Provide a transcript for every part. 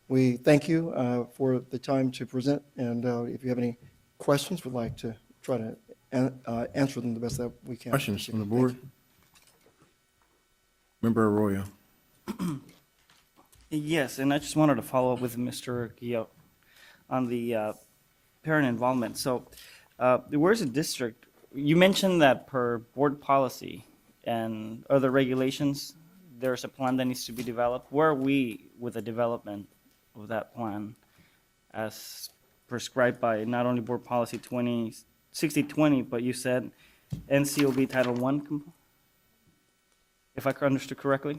We thank you for the time to present, and if you have any questions, we'd like to try to answer them the best that we can. Questions from the Thank board? you. Member Arroyo. Yes, and I just wanted to follow up with Mr. Guillot on the parent involvement. So where's the district? You mentioned that per board policy and other regulations, there's a plan that needs to be developed. Where are we with the development of that plan as prescribed by not only board policy 6020, but you said NCOB Title I, if I understood correctly?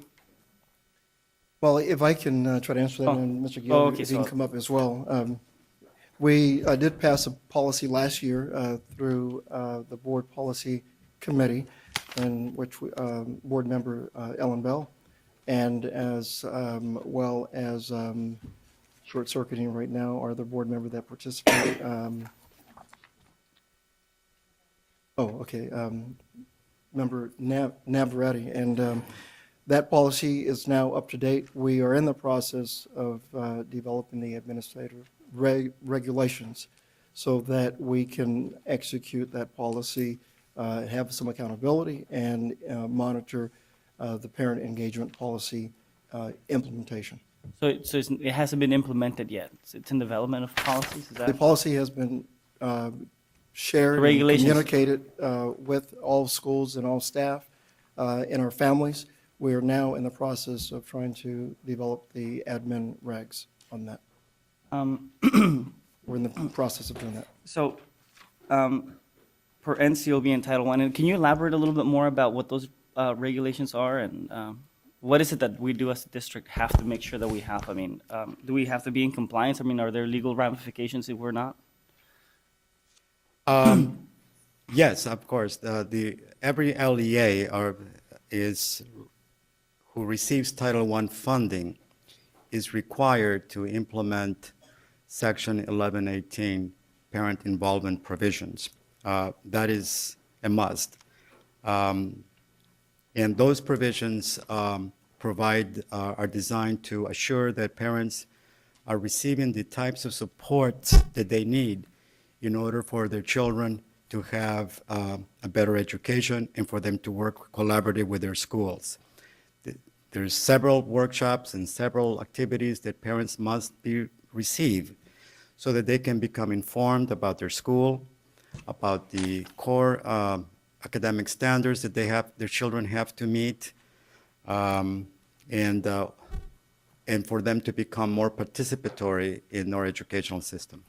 Well, if I can try to answer that, and Mr. Gill, okay, if you can come up as well. We did pass a policy last year through the Board Policy Committee, in which Board Member Ellen Bell, and as well as short-circuiting right now are the board member that participated. Member Navarrete, and that policy is now up to date. We are in the process of developing the administrative regulations so that we can execute that policy, have some accountability, and monitor the parent engagement policy implementation. So it hasn't been implemented yet. It's in development of policies, is The that? policy has been shared and Regulations. communicated with all schools and all staff and our families. We are now in the process of trying to develop the admin regs on that. We're in the process of doing that. So, per NCOB and Title I, and can you elaborate a little bit more about what those regulations are, and what is it that we do as a district have to make sure that we have? I mean, do we have to be in compliance? I mean, are there legal ramifications if we're not? Yes, of course. Every LEA who receives Title I funding is required to implement Section 1118 parent involvement provisions. That is a must. And those provisions are designed to assure that parents are receiving the types of support that they need in order for their children to have a better education and for them to work collaboratively with their schools. There's several workshops and several activities that parents must receive so that they can become informed about their school, about the core academic standards that their children have to meet, and for them to become more participatory in our educational system.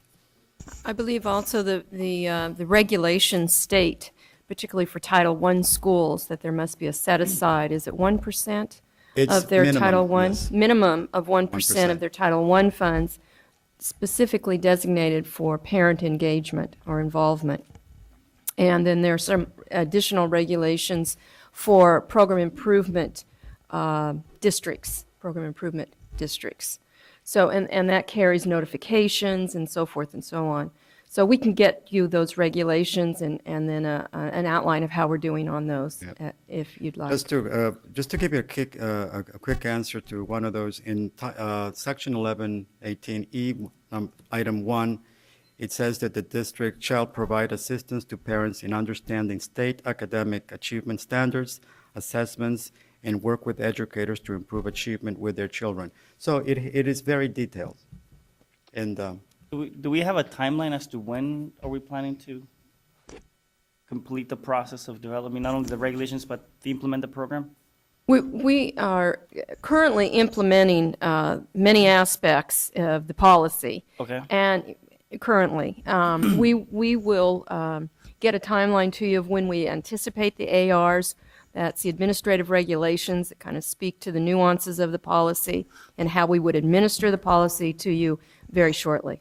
I believe also the regulations state, particularly for Title I schools, that there must be a set-aside. Is it 1% It's of their minimum, Title I? yes. Minimum of 1% of 1%. their Title I funds specifically designated for parent engagement or involvement. And then there are some additional regulations for program improvement districts. So, and that carries notifications and so forth and so on. So we can get you those regulations and then an outline of how we're doing on those, if you'd like. Just to give you a quick answer to one of those, in Section 1118E, Item 1, it says that the district shall provide assistance to parents in understanding state academic achievement standards, assessments, and work with educators to improve achievement with their children. So it is very detailed. And Do we have a timeline as to when are we planning to complete the process of developing not only the regulations, but to implement the program? We are currently implementing many aspects of the policy. Okay. And currently, we will get a timeline to you of when we anticipate the ARs. That's the administrative regulations that kind of speak to the nuances of the policy and how we would administer the policy to you very shortly.